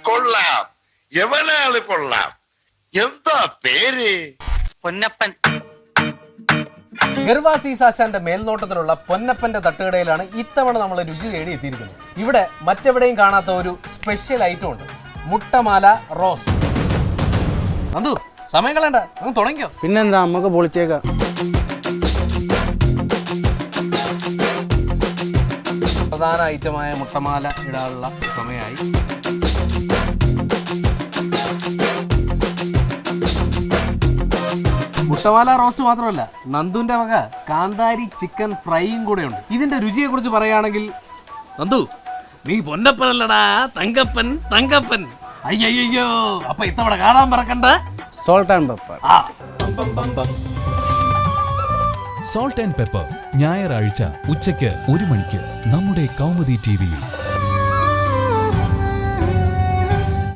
കൊള്ളാം, യവനാള് കൊള്ളാം. എന്താ പേര്? പൊന്നപ്പൻ. ഗർവാസീസ് ആശാന്റെ മേൽനോട്ടത്തിലുള്ള പൊന്നപ്പന്റെ തട്ടുകടയിലാണ് ഇത്തവണ നമ്മൾ രുചി തേടി എത്തിയിരിക്കുന്നത്. ഇവിടെ മറ്റെവിടെയും കാണാത്ത ഒരു സ്പെഷ്യൽ ഐറ്റം ഉണ്ട്, മുട്ടമാല റോസ്റ്റ്. നന്ദു, സമയം കളയണ്ട, നമുക്ക് തുടങ്ങിക്കോ. പിന്നെന്താ, നമുക്ക് പൊളിച്ചേക്കാം. പ്രധാന ഐറ്റമായ മുട്ടമാല ഇടാനുള്ള സമയമായി. മുട്ടമാല റോസ്റ്റ് മാത്രമല്ല, നന്ദുവിന്റെ വക കാന്താരി ചിക്കൻ ഫ്രൈയും കൂടെ ഉണ്ട്. ഇതിന്റെ രുചിയെ കുറിച്ച് പറയുകയാണെങ്കിൽ, നന്ദു നീ പൊന്നപ്പനല്ലടാ, തങ്കപ്പൻ തങ്കപ്പൻ. അയ്യോ, അപ്പൊ ഇത്തവണ കാണാൻ പറക്കണ്ട. Salt and pepper. Salt and pepper ഞായറാഴ്ച ഉച്ചയ്ക്ക് 1 മണിക്ക് നമ്മുടെ കൗമുദി ടിവിയിൽ.